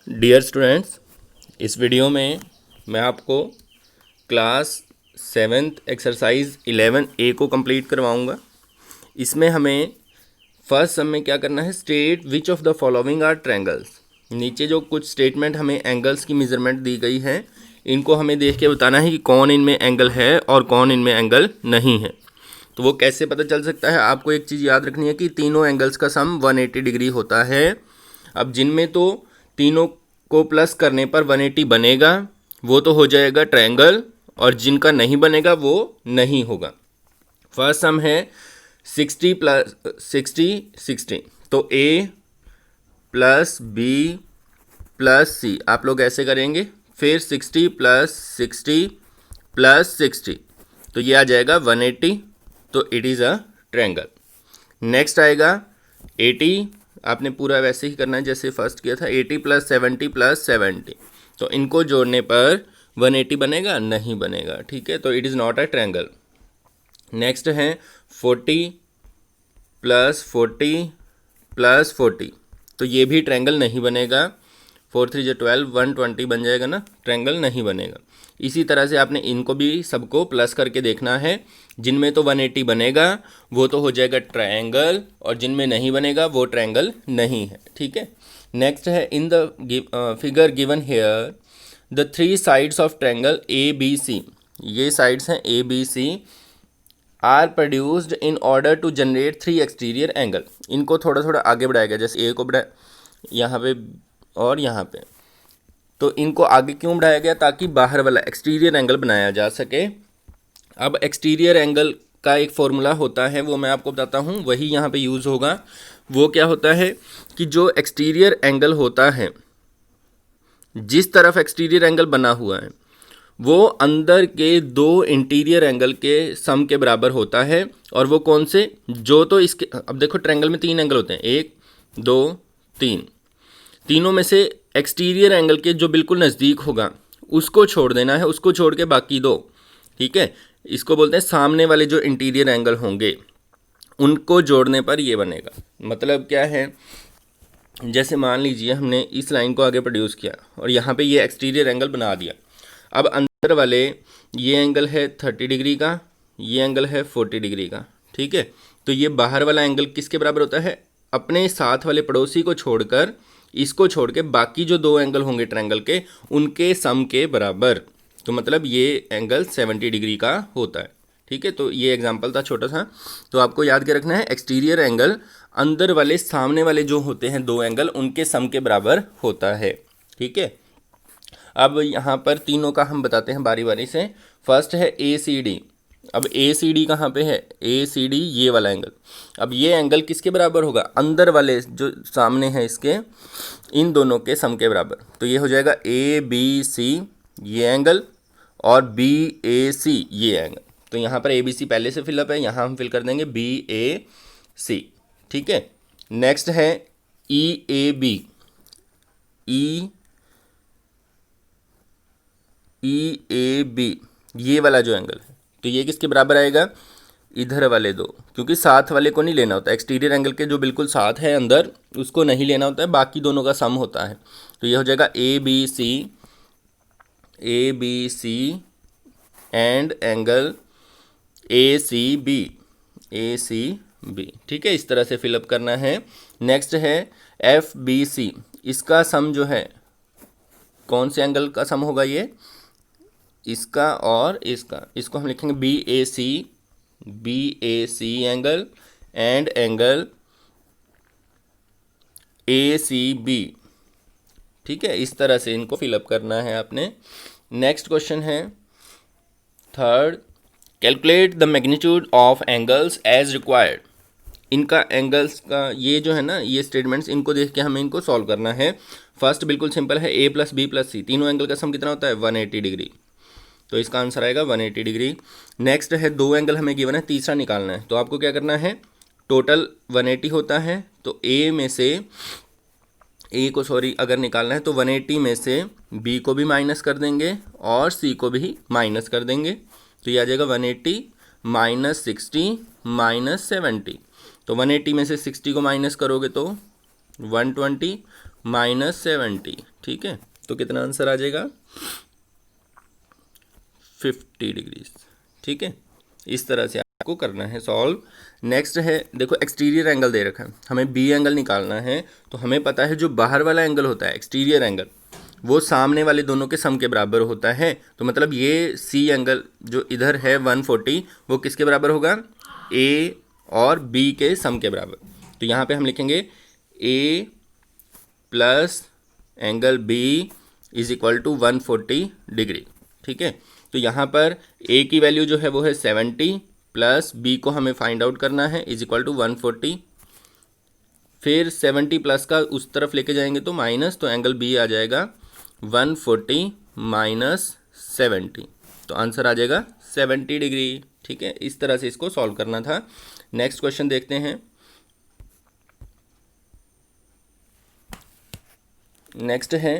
Dear students, इस video में मैं आपको क्लास 7th एक्सरसाइज 11A को कंप्लीट करवाऊंगा। इसमें हमें फर्स्ट सम में क्या करना है, state which of the following are triangles. नीचे जो कुछ स्टेटमेंट हमें एंगल्स की मेजरमेंट दी गई है, इनको हमें देख के बताना है कि कौन इनमें एंगल है और कौन इनमें एंगल नहीं है। तो वो कैसे पता चल सकता है? आपको एक चीज़ याद रखनी है कि तीनों एंगल्स का सम 180 डिग्री होता है। अब जिनमें तो तीनों को प्लस करने पर 180 बनेगा वो तो हो जाएगा ट्रायंगल, और जिनका नहीं बनेगा वो नहीं होगा। फर्स्ट सम है 60 प्लस 60। तो ए प्लस बी प्लस सी आप लोग ऐसे करेंगे, फिर 60 प्लस 60 प्लस 60, तो ये आ जाएगा 180। तो it is a triangle. Next आएगा 80, आपने पूरा वैसे ही करना है जैसे फर्स्ट किया था। 80 प्लस 70 प्लस 70, तो इनको जोड़ने पर 180 बनेगा? नहीं बनेगा। ठीक है, तो it is not a triangle. Next है 40 प्लस 40 प्लस 40, तो ये भी ट्रायंगल नहीं बनेगा। 4 3 12, 120 बन जाएगा ना, ट्रायंगल नहीं बनेगा। इसी तरह से आपने इनको भी सबको प्लस करके देखना है। जिनमें तो 180 बनेगा वो तो हो जाएगा ट्रायंगल, और जिनमें नहीं बनेगा वो ट्रायंगल नहीं है। ठीक है। नेक्स्ट है in the figure given here the 3 sides of triangle A B C. ये साइड्स हैं A B C are produced in order to generate 3 exterior angle. इनको थोड़ा थोड़ा आगे बढ़ाया गया, जैसे ए को बढ़ाया यहाँ पे और यहाँ पे, तो इनको आगे क्यों बढ़ाया गया? ताकि बाहर वाला एक्सटीरियर एंगल बनाया जा सके। अब एक्सटीरियर एंगल का एक फॉर्मूला होता है, वो मैं आपको बताता हूँ, वही यहाँ पे यूज़ होगा। वो क्या होता है कि जो एक्सटीरियर एंगल होता है, जिस तरफ एक्सटीरियर एंगल बना हुआ है, वो अंदर के 2 इंटीरियर एंगल के सम के बराबर होता है। और वो कौन से? जो तो इसके, अब देखो ट्रायंगल में 3 एंगल होते हैं, 1 2 3। तीनों में से एक्सटीरियर एंगल के जो बिल्कुल नज़दीक होगा उसको छोड़ देना है, उसको छोड़ के बाकी 2। ठीक है, इसको बोलते हैं सामने वाले जो इंटीरियर एंगल होंगे उनको जोड़ने पर ये बनेगा। मतलब क्या है, जैसे मान लीजिए हमने इस लाइन को आगे प्रोड्यूस किया और यहाँ पे ये एक्सटीरियर एंगल बना दिया। अब अंदर वाले ये एंगल है 30 डिग्री का, ये एंगल है 40 डिग्री का। ठीक है, तो ये बाहर वाला एंगल किसके बराबर होता है? अपने साथ वाले पड़ोसी को छोड़कर, इसको छोड़ के बाकी जो 2 एंगल होंगे ट्रायंगल के, उनके सम के बराबर। तो मतलब ये एंगल 70 डिग्री का होता है। ठीक है, तो ये एग्जांपल था छोटा सा। तो आपको याद क्या रखना है, एक्सटीरियर एंगल अंदर वाले सामने वाले जो होते हैं 2 एंगल, उनके सम के बराबर होता है। ठीक है, अब यहाँ पर तीनों का हम बताते हैं बारी बारी से। फर्स्ट है ए सी डी। अब ए सी डी कहाँ पे है? ए सी डी ये वाला एंगल। अब ये एंगल किसके बराबर होगा? अंदर वाले जो सामने हैं इसके, इन दोनों के सम के बराबर। तो ये हो जाएगा ए बी सी ये एंगल और बी ए सी ये एंगल। तो यहाँ पर ए बी सी पहले से फिलअप है, यहाँ हम फिल कर देंगे बी ए सी। ठीक है, नेक्स्ट है ई A B. E A B ये वाला जो एंगल है, तो ये किसके बराबर आएगा? इधर वाले 2, क्योंकि साथ वाले को नहीं लेना होता। एक्सटीरियर एंगल के जो बिल्कुल साथ है अंदर, उसको नहीं लेना होता है, बाकी दोनों का सम होता है। तो ये हो जाएगा A B C and angle A C B. ठीक है, इस तरह से फिलअप करना है। नेक्स्ट है एफ बी सी। इसका सम जो है, कौन से एंगल का सम होगा? ये इसका और इसका। इसको हम लिखेंगे B A C angle and angle A C B. ठीक है, इस तरह से इनको फिलअप करना है आपने। नेक्स्ट क्वेश्चन है third, calculate the magnitude of angles as required. इनका एंगल्स का ये जो है ना, ये स्टेटमेंट्स, इनको देख के हमें इनको सॉल्व करना है। फर्स्ट बिल्कुल सिंपल है, ए प्लस बी प्लस सी, तीनों एंगल का सम कितना होता है? 180 डिग्री। तो इसका आंसर आएगा 180 डिग्री। नेक्स्ट है 2 एंगल हमें गिवन है, तीसरा निकालना है। तो आपको क्या करना है, टोटल 180 होता है, तो ए में से अगर निकालना है तो 180 में से बी को भी माइनस कर देंगे और सी को भी माइनस कर देंगे। तो ये आ जाएगा 180 माइनस 60 माइनस 70। तो 180 में से 60 को माइनस करोगे तो 120 माइनस 70, ठीक है। तो कितना आंसर आ जाएगा? 50 डिग्रीज, ठीक है। इस तरह से आपको करना है सॉल्व। नेक्स्ट है, देखो एक्सटीरियर एंगल दे रखा है, हमें बी एंगल निकालना है। तो हमें पता है जो बाहर वाला एंगल होता है एक्सटीरियर एंगल, वो सामने वाले दोनों के सम के बराबर होता है। तो मतलब ये सी एंगल जो इधर है 140, वो किसके बराबर होगा? ए और बी के सम के बराबर। तो यहाँ पे हम लिखेंगे A plus angle B is equal to 140 degree, ठीक है। तो यहाँ पर ए की वैल्यू जो है वो है 70 प्लस बी को हमें फाइंड आउट करना है इज इक्वल टू 140। फिर 70 प्लस का उस तरफ लेके जाएंगे तो माइनस, तो एंगल बी आ जाएगा 140 माइनस 70, तो आंसर आ जाएगा 70 डिग्री, ठीक है। इस तरह से इसको सॉल्व करना था। नेक्स्ट क्वेश्चन देखते हैं। नेक्स्ट है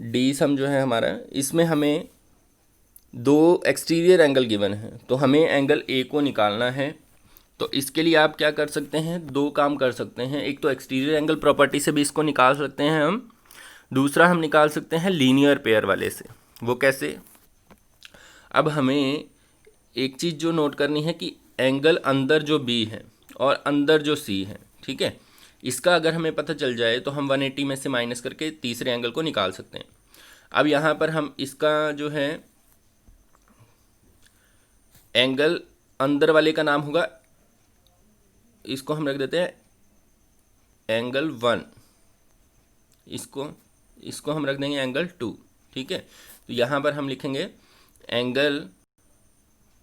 डी सम जो है हमारा, इसमें हमें दो एक्सटीरियर एंगल गिवन है, तो हमें एंगल ए को निकालना है। तो इसके लिए आप क्या कर सकते हैं, दो काम कर सकते हैं। एक तो एक्सटीरियर एंगल प्रॉपर्टी से भी इसको निकाल सकते हैं हम, दूसरा हम निकाल सकते हैं लीनियर पेयर वाले से। वो कैसे? अब हमें एक चीज़ जो नोट करनी है कि एंगल अंदर जो बी है और अंदर जो सी है, ठीक है, इसका अगर हमें पता चल जाए तो हम 180 में से माइनस करके तीसरे एंगल को निकाल सकते हैं। अब यहाँ पर हम इसका जो है एंगल अंदर वाले का नाम होगा, इसको हम रख देते हैं एंगल 1, इसको हम रख देंगे एंगल 2, ठीक है। तो यहाँ पर हम लिखेंगे एंगल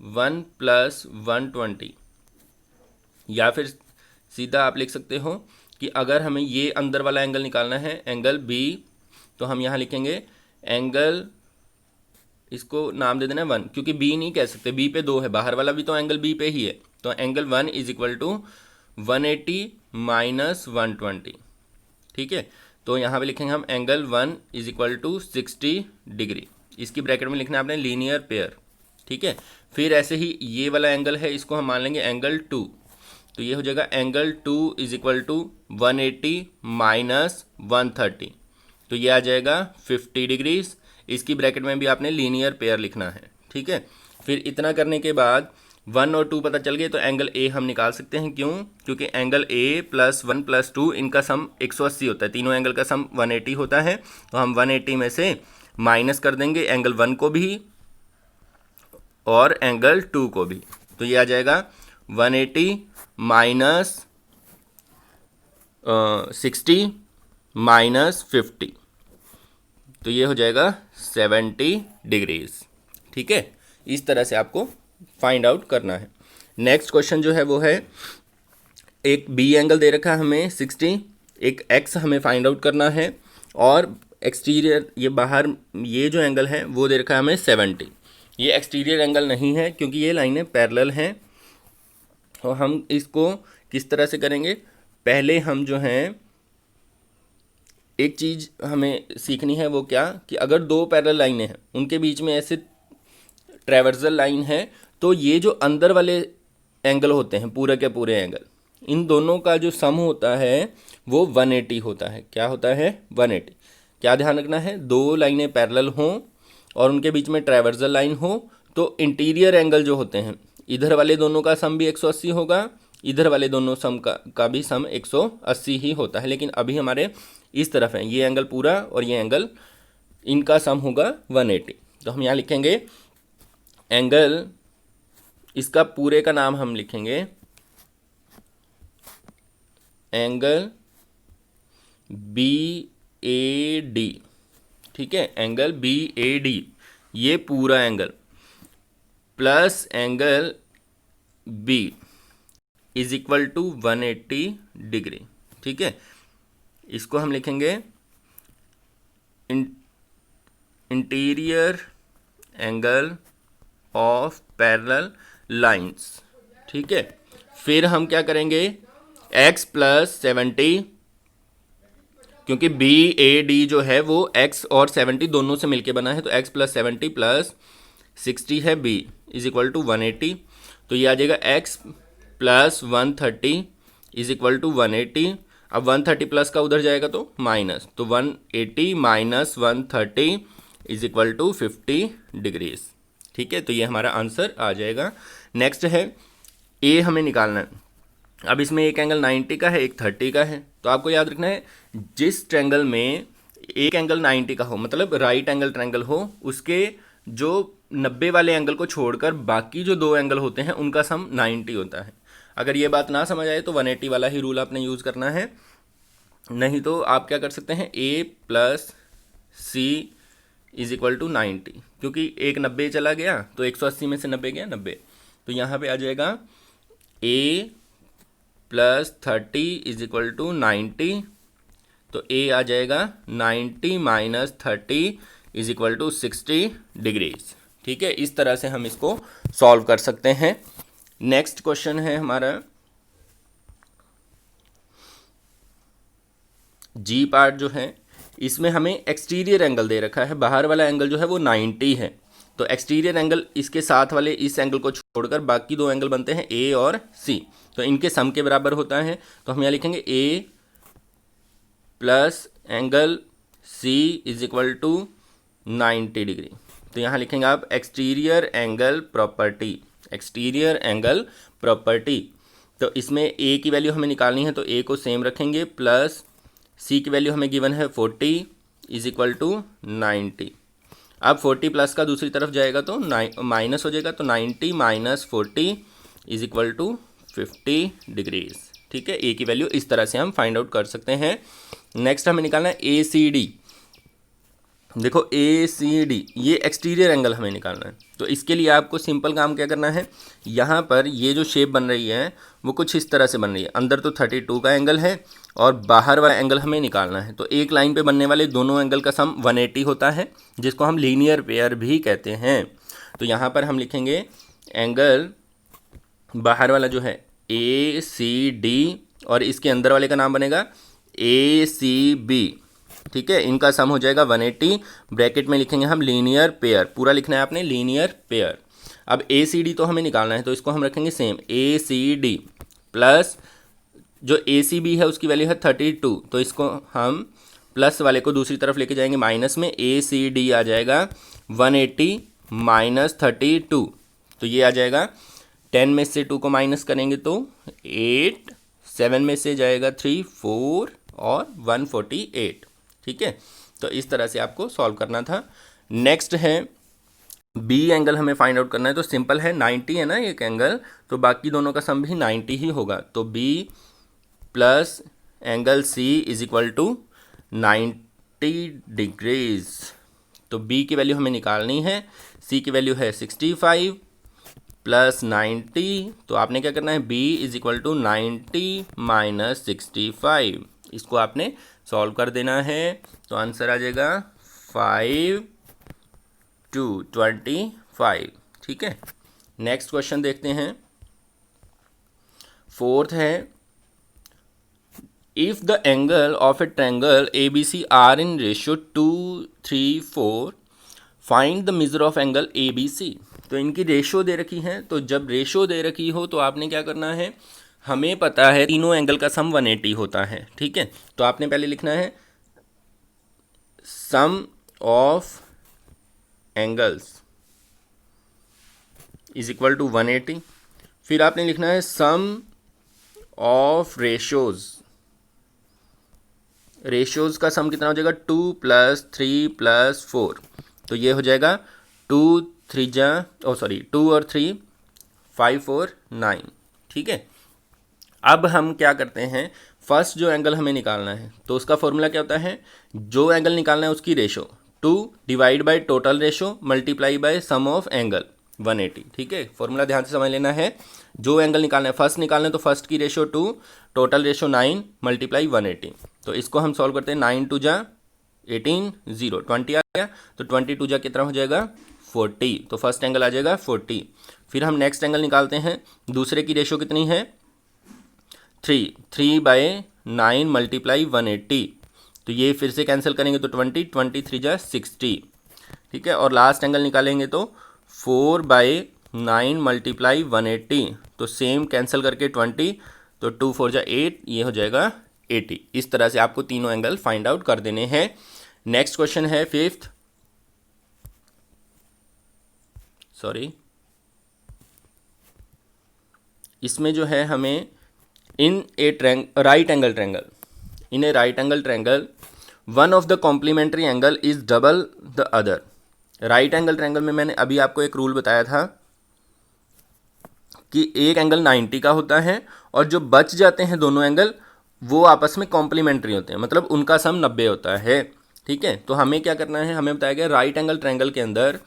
1 प्लस 120, या फिर सीधा आप लिख सकते हो कि अगर हमें ये अंदर वाला एंगल निकालना है एंगल बी, तो हम यहाँ लिखेंगे एंगल, इसको नाम दे देना 1, क्योंकि बी नहीं कह सकते, बी पे 2 है, बाहर वाला भी तो एंगल बी पे ही है। तो angle 1 is equal to 180 minus 120, ठीक है। तो यहाँ पे लिखेंगे हम angle 1 is equal to 60 degree. इसकी ब्रैकेट में लिखना है आपने लीनियर पेयर, ठीक है। फिर ऐसे ही ये वाला एंगल है, इसको हम मान लेंगे एंगल 2, तो ये हो जाएगा angle 2 is equal to 180 minus 130, तो ये आ जाएगा 50 डिग्रीज। इसकी ब्रैकेट में भी आपने लीनियर पेयर लिखना है, ठीक है। फिर इतना करने के बाद 1 और 2 पता चल गए, तो एंगल ए हम निकाल सकते हैं। क्यों? क्योंकि एंगल ए प्लस 1 प्लस 2 इनका सम 180 होता है, तीनों एंगल का सम 180 होता है। तो हम 180 में से माइनस कर देंगे एंगल 1 को भी और एंगल 2 को भी, तो ये आ जाएगा 180 माइनस 60 माइनस 50, तो ये हो जाएगा 70 डिग्रीज, ठीक है। इस तरह से आपको फाइंड आउट करना है। नेक्स्ट क्वेश्चन जो है वो है, एक बी एंगल दे रखा है हमें 60, एक एक्स हमें फाइंड आउट करना है, और एक्सटीरियर ये बाहर ये जो एंगल है वो दे रखा है हमें 70। ये एक्सटीरियर एंगल नहीं है क्योंकि ये लाइनें पैरेलल हैं। और हम इसको किस तरह से करेंगे, पहले हम जो हैं एक चीज़ हमें सीखनी है, वो क्या कि अगर दो पैरेलल लाइनें हैं उनके बीच में ऐसे ट्रैवर्सल लाइन है, तो ये जो अंदर वाले एंगल होते हैं पूरे के पूरे एंगल, इन दोनों का जो सम होता है वो 180 होता है। क्या होता है? 180। क्या ध्यान रखना है, दो लाइनें पैरेलल हों और उनके बीच में ट्रैवर्सल लाइन हो, तो इंटीरियर एंगल जो होते हैं इधर वाले दोनों का सम भी 180 होगा, इधर वाले दोनों सम का भी सम 180 ही होता है। लेकिन अभी हमारे इस तरफ है ये एंगल पूरा और ये एंगल, इनका सम होगा 180। तो हम यहाँ लिखेंगे एंगल, इसका पूरे का नाम हम लिखेंगे एंगल बी ए डी, ठीक है, एंगल बी ए डी, ये पूरा angle plus angle B is equal to 180 degree, ठीक है। इसको हम लिखेंगे interior angle of parallel lines, ठीक है। फिर हम क्या करेंगे, x प्लस 70, क्योंकि बी ए डी जो है वो x और 70 दोनों से मिलके बना है, तो x प्लस 70 प्लस 60 है b इज इक्वल टू 180, तो ये आ जाएगा x plus 130 is equal to 180। अब 130 प्लस का उधर जाएगा तो माइनस, तो 180 minus 130 is equal to 50 degrees. ठीक है, तो ये हमारा आंसर आ जाएगा। नेक्स्ट है ए हमें निकालना है। अब इसमें एक एंगल 90 का है, एक 30 का है, तो आपको याद रखना है जिस ट्रायंगल में एक एंगल 90 का हो, मतलब राइट एंगल ट्रायंगल हो, उसके जो 90 वाले एंगल को छोड़कर बाकी जो दो एंगल होते हैं उनका सम 90 होता है। अगर ये बात ना समझ आए तो 180 वाला ही रूल आपने यूज़ करना है, नहीं तो आप क्या कर सकते हैं, A plus C is equal to 90, क्योंकि एक 90 चला गया तो 180 में से 90 गया 90, तो यहाँ पे आ जाएगा A plus 30 is equal to 90, तो ए आ जाएगा 90 minus 30 is equal to 60 degrees. ठीक है, इस तरह से हम इसको सॉल्व कर सकते हैं। नेक्स्ट क्वेश्चन है हमारा जी पार्ट जो है, इसमें हमें एक्सटीरियर एंगल दे रखा है, बाहर वाला एंगल जो है वो 90 है, तो एक्सटीरियर एंगल इसके साथ वाले इस एंगल को छोड़कर बाकी दो एंगल बनते हैं ए और सी, तो इनके सम के बराबर होता है। तो हम यहाँ लिखेंगे A plus angle C is equal to 90 degree. तो यहाँ लिखेंगे आप exterior angle property, exterior angle property. तो इसमें ए की वैल्यू हमें निकालनी है, तो ए को सेम रखेंगे, प्लस सी की वैल्यू हमें गिवन है 40 इज इक्वल टू 90। अब 40 प्लस का दूसरी तरफ जाएगा तो माइनस हो जाएगा, तो 90 minus 40 is equal to 50 degrees. ठीक है, ए की वैल्यू इस तरह से हम फाइंड आउट कर सकते हैं। नेक्स्ट हमें निकालना है ए सी डी। देखो ए सी डी, ये एक्सटीरियर एंगल हमें निकालना है, तो इसके लिए आपको सिंपल काम क्या करना है, यहाँ पर ये जो शेप बन रही है वो कुछ इस तरह से बन रही है, अंदर तो 32 का एंगल है और बाहर वाला एंगल हमें निकालना है। तो एक लाइन पे बनने वाले दोनों एंगल का सम 180 होता है, जिसको हम लीनियर पेयर भी कहते हैं। तो यहाँ पर हम लिखेंगे एंगल बाहर वाला जो है ए सी डी, और इसके अंदर वाले का नाम बनेगा ए सी बी। ठीक है, इनका सम हो जाएगा 180, ब्रैकेट में लिखेंगे हम लीनियर पेयर, पूरा लिखना है आपने लीनियर पेयर। अब ए सी डी तो हमें निकालना है, तो इसको हम रखेंगे सेम ए सी डी प्लस जो ए सी बी है उसकी वैल्यू है 32, तो इसको हम प्लस वाले को दूसरी तरफ लेके जाएंगे माइनस में, ए सी डी आ जाएगा 180 माइनस 32, तो ये आ जाएगा 10 में से 2 को माइनस करेंगे तो 8, 7 में से जाएगा 3, 4 और 148। ठीक है, तो इस तरह से आपको सॉल्व करना था। नेक्स्ट है बी एंगल हमें फाइंड आउट करना है, तो सिंपल है 90 है ना एक एंगल, तो बाकी दोनों का सम भी 90 ही होगा, तो B plus angle C is equal to 90 degrees. तो बी की वैल्यू हमें निकालनी है, सी की वैल्यू है 65 प्लस 90, तो आपने क्या करना है, b is equal to 90 minus 65, इसको आपने सॉल्व कर देना है, तो आंसर आ जाएगा 5 to 25। ठीक है, नेक्स्ट क्वेश्चन देखते हैं। फोर्थ है, if the angle of a triangle A B C are in ratio 2, 3, 4, find the measure of angle A B C. तो इनकी रेशो दे रखी है, तो जब रेशो दे रखी हो तो आपने क्या करना है, हमें पता है तीनों एंगल का सम 180 होता है। ठीक है, तो आपने पहले लिखना है sum of angles is equal to 180, फिर आपने लिखना है सम ऑफ रेशोज, रेशोज का सम कितना हो जाएगा 2 + 3 + 4, तो ये हो जाएगा 2 और 3 5 और 9। ठीक है, अब हम क्या करते हैं, फर्स्ट जो एंगल हमें निकालना है तो उसका फॉर्मूला क्या होता है, जो एंगल निकालना है उसकी ratio 2 divide by total ratio multiply by sum of angle 180। ठीक है, फॉर्मूला ध्यान से समझ लेना है, जो एंगल निकालना है फर्स्ट निकालना है तो फर्स्ट की रेशो 2, टोटल रेशो 9 मल्टीप्लाई 180। तो इसको हम सॉल्व करते हैं, 9 2 जा 18, 0 20 आ गया, तो 20 2 जा कितना हो जाएगा 40, तो फर्स्ट एंगल आ जाएगा 40। फिर हम नेक्स्ट एंगल निकालते हैं, दूसरे की रेशो कितनी है 3 बाय 9 मल्टीप्लाई 180, तो ये फिर से कैंसिल करेंगे तो 20 23 जा 60। ठीक है, और लास्ट एंगल निकालेंगे तो 4 बाय 9 मल्टीप्लाई 180, तो सेम कैंसिल करके 20, तो 2 4 जा 8, ये हो जाएगा 80। इस तरह से आपको तीनों एंगल फाइंड आउट कर देने हैं। नेक्स्ट क्वेश्चन है फिफ्थ, इसमें जो है हमें in a right angle triangle, in a right angle triangle one of the complementary angle is double the other. Right angle triangle में मैंने अभी आपको एक रूल बताया था कि एक एंगल 90 का होता है और जो बच जाते हैं दोनों एंगल वो आपस में कॉम्प्लीमेंट्री होते हैं, मतलब उनका सम 90 होता है। ठीक है, तो हमें क्या करना है, हमें बताया गया राइट एंगल ट्रैंगल के अंदर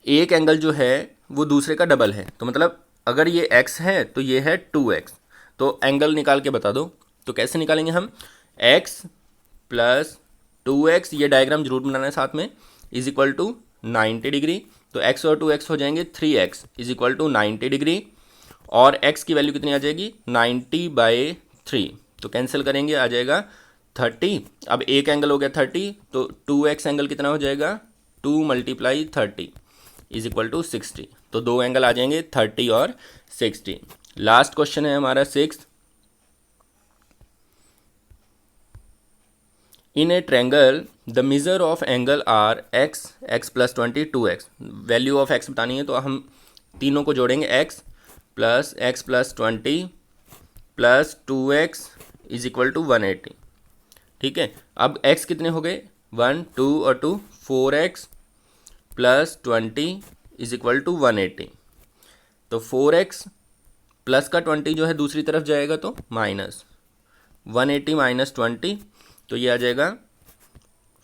एक एंगल जो है वो दूसरे का डबल है, तो मतलब अगर ये x है तो ये है 2x। तो एंगल निकाल के बता दो, तो कैसे निकालेंगे हम, x प्लस 2x, ये डायग्राम जरूर बनाना है साथ में, इज इक्वल टू 90 डिग्री। तो x और 2x हो जाएंगे 3x is equal to 90 degree, और x की वैल्यू कितनी आ जाएगी 90/3, तो कैंसिल करेंगे आ जाएगा 30। अब एक एंगल हो गया 30, तो 2x एंगल कितना हो जाएगा 2 × 30 इज इक्वल टू 60। तो दो एंगल आ जाएंगे 30 और 60। लास्ट क्वेश्चन है हमारा sixth, in a triangle the measure of angle are x, x plus 20, 2x। Value of x बतानी है तो हम तीनों को जोड़ेंगे, x plus 20 plus 2x is equal to 180। ठीक है, अब x कितने हो गए 1, 2 और 2, 4x plus 20 is equal to 180। तो 4x प्लस का 20 जो है दूसरी तरफ जाएगा तो माइनस 180 माइनस 20, तो ये आ जाएगा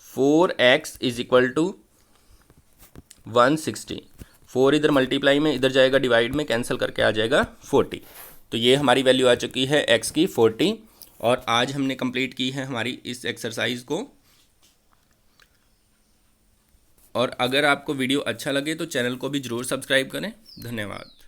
4x इज इक्वल टू 160। 4 इधर मल्टीप्लाई में, इधर जाएगा डिवाइड में, कैंसिल करके आ जाएगा 40। तो ये हमारी वैल्यू आ चुकी है x की 40। और आज हमने कंप्लीट की है हमारी इस एक्सरसाइज को। और अगर आपको वीडियो अच्छा लगे तो चैनल को भी ज़रूर सब्सक्राइब करें। धन्यवाद।